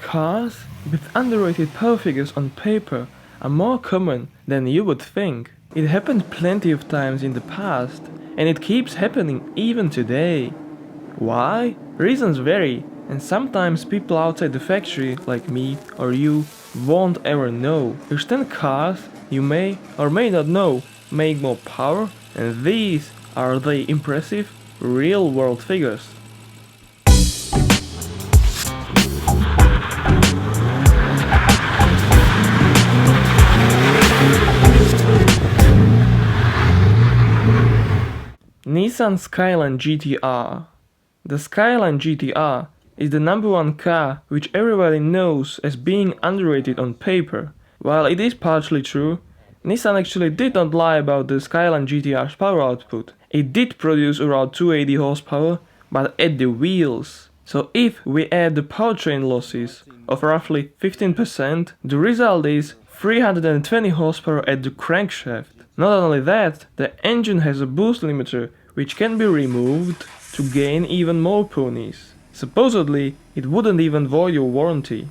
Cars with underrated power figures on paper are more common than you would think. It happened plenty of times in the past, and it keeps happening even today. Why? Reasons vary, and sometimes people outside the factory, like me or you, won't ever know. Here's 10 cars you may or may not know make more power, and these are the impressive real-world figures. Nissan Skyline GTR. The Skyline GTR is the #1 car which everybody knows as being underrated on paper. While it is partially true, Nissan actually did not lie about the Skyline GTR's power output. It did produce around 280 horsepower, but at the wheels. So if we add the powertrain losses of roughly 15%, the result is 320 horsepower at the crankshaft. Not only that, the engine has a boost limiter which can be removed to gain even more ponies. Supposedly, it wouldn't even void your warranty.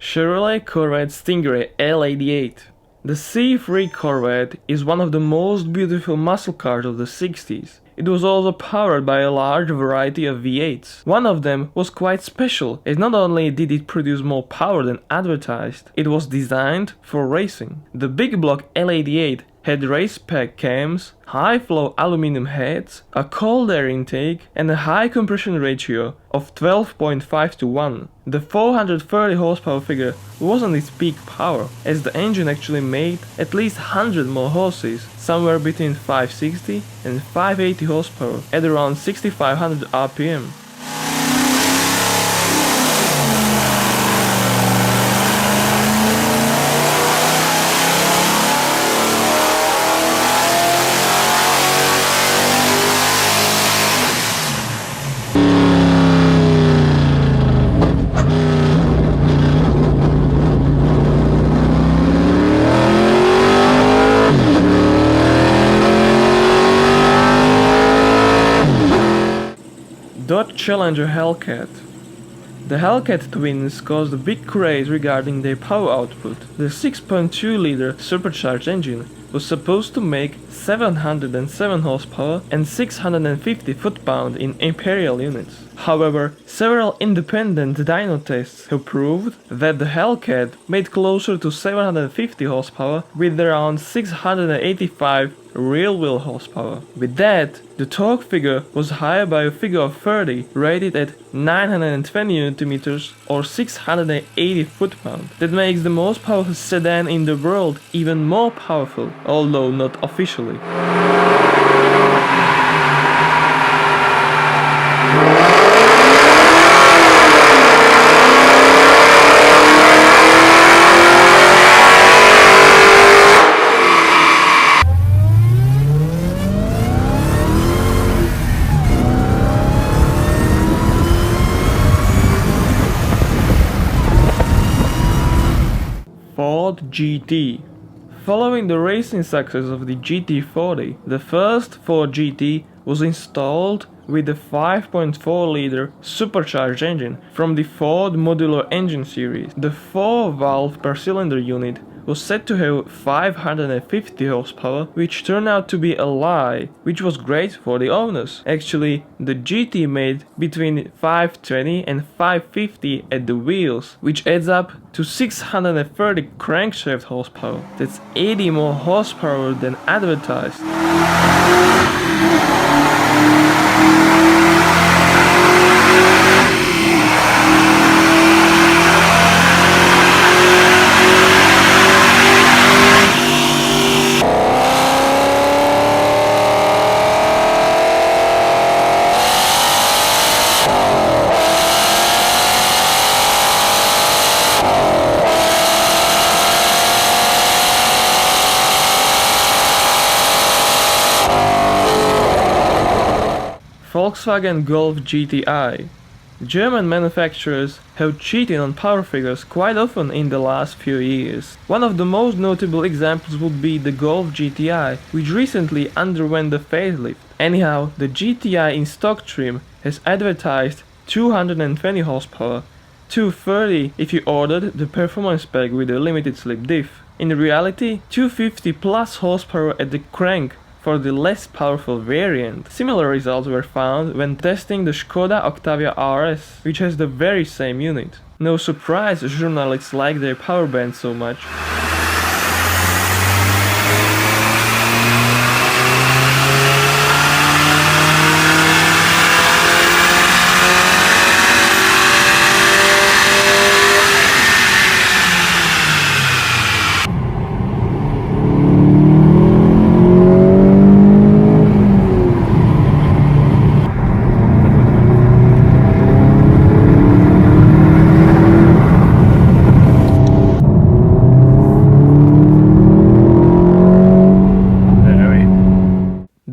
Chevy Corvette Stingray L88. The C3 Corvette is one of the most beautiful muscle cars of the 60s. It was also powered by a large variety of V8s. One of them was quite special, as not only did it produce more power than advertised, it was designed for racing. The big block L88 had race pack cams, high flow aluminum heads, a cold air intake, and a high compression ratio of 12.5:1. The 430 horsepower figure wasn't its peak power, as the engine actually made at least 100 more horses, somewhere between 560 and 580 horsepower at around 6500 RPM. Dodge Challenger Hellcat. The Hellcat twins caused a big craze regarding their power output. The 6.2-liter supercharged engine was supposed to make 707 horsepower and 650 foot-pound in imperial units. However, several independent dyno tests have proved that the Hellcat made closer to 750 horsepower with around 685 real-wheel horsepower. With that, the torque figure was higher by a figure of 30, rated at 920 Nm or 680 foot-pound. That makes the most powerful sedan in the world even more powerful, although not officially. Ford GT. Following the racing success of the GT40, the first Ford GT was installed with a 5.4-liter supercharged engine from the Ford Modular Engine series. The 4-valve per cylinder unit was said to have 550 horsepower, which turned out to be a lie, which was great for the owners. Actually, the GT made between 520 and 550 at the wheels, which adds up to 630 crankshaft horsepower. That's 80 more horsepower than advertised. Volkswagen Golf GTI. German manufacturers have cheated on power figures quite often in the last few years. One of the most notable examples would be the Golf GTI, which recently underwent a facelift. Anyhow, the GTI in stock trim has advertised 220 horsepower, 230 if you ordered the performance pack with a limited slip diff. In reality, 250 plus horsepower at the crank for the less powerful variant. Similar results were found when testing the Skoda Octavia RS, which has the very same unit. No surprise journalists like their power band so much.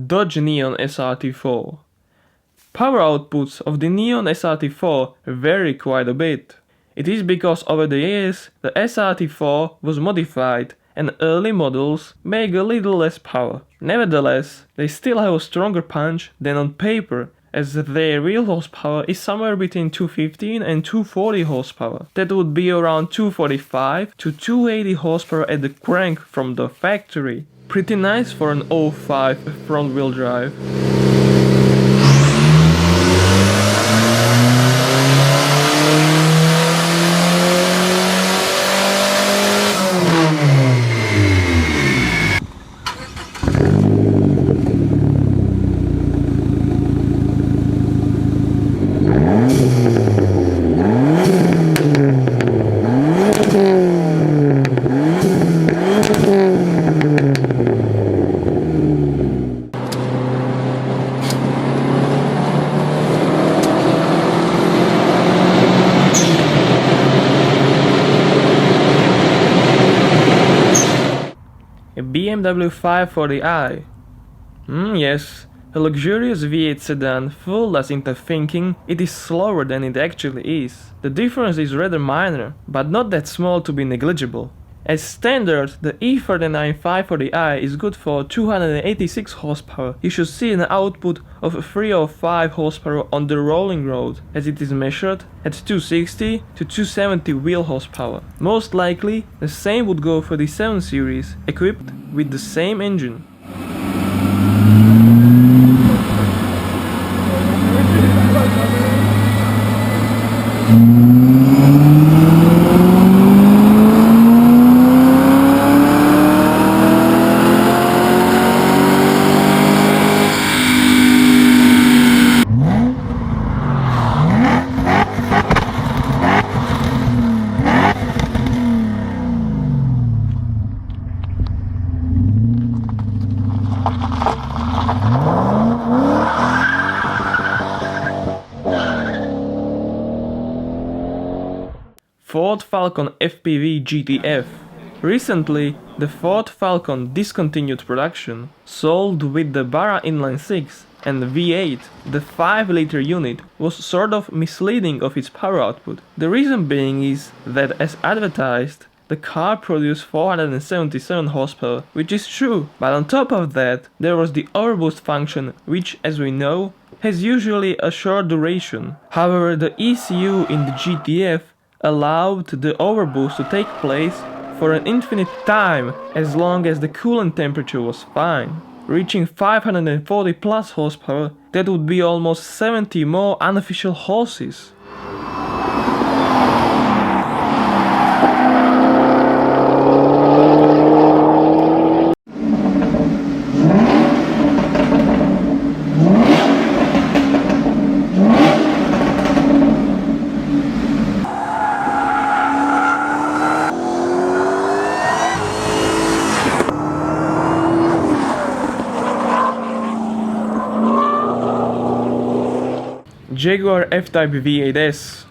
Dodge Neon SRT4. Power outputs of the Neon SRT4 vary quite a bit. It is because over the years the SRT4 was modified and early models make a little less power. Nevertheless, they still have a stronger punch than on paper, as their real horsepower is somewhere between 215 and 240 horsepower. That would be around 245 to 280 horsepower at the crank from the factory. Pretty nice for an 05 front-wheel drive. A BMW 540i. Yes, a luxurious V8 sedan fooled us into thinking it is slower than it actually is. The difference is rather minor, but not that small to be negligible. As standard, the E39 540i is good for 286 horsepower. You should see an output of 305 horsepower on the rolling road, as it is measured at 260 to 270 wheel horsepower. Most likely, the same would go for the 7 Series, equipped with the same engine. Ford Falcon FPV GTF. Recently, the Ford Falcon discontinued production, sold with the Barra Inline 6 and the V8. The 5-liter unit was sort of misleading of its power output. The reason being is that, as advertised, the car produced 477 horsepower, which is true, but on top of that, there was the overboost function, which, as we know, has usually a short duration. However, the ECU in the GTF allowed the overboost to take place for an infinite time as long as the coolant temperature was fine. Reaching 540 plus horsepower, that would be almost 70 more unofficial horses. Jaguar F-Type V8S.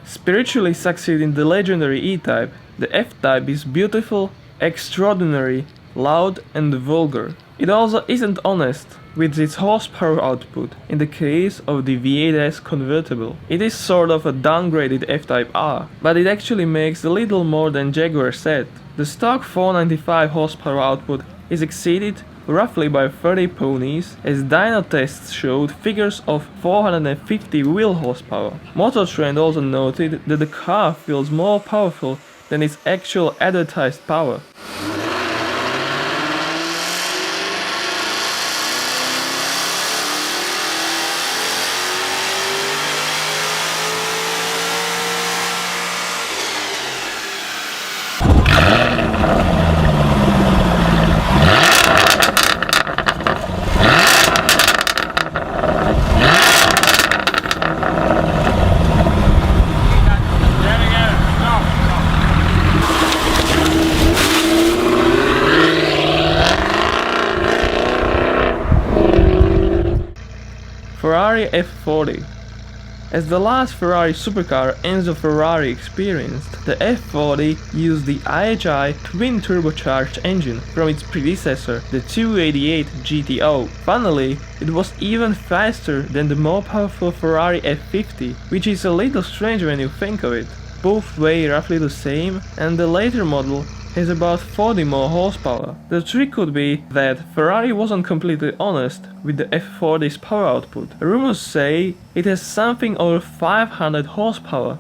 Spiritually succeeding the legendary E-Type, the F-Type is beautiful, extraordinary, loud and vulgar. It also isn't honest with its horsepower output in the case of the V8S convertible. It is sort of a downgraded F-Type R, but it actually makes a little more than Jaguar said. The stock 495 horsepower output is exceeded roughly by 30 ponies, as dyno tests showed figures of 450 wheel horsepower. Motor Trend also noted that the car feels more powerful than its actual advertised power. Ferrari F40. As the last Ferrari supercar Enzo Ferrari experienced, the F40 used the IHI twin-turbocharged engine from its predecessor, the 288 GTO. Finally, it was even faster than the more powerful Ferrari F50, which is a little strange when you think of it. Both weigh roughly the same, and the later model has about 40 more horsepower. The trick could be that Ferrari wasn't completely honest with the F40's power output. Rumors say it has something over 500 horsepower.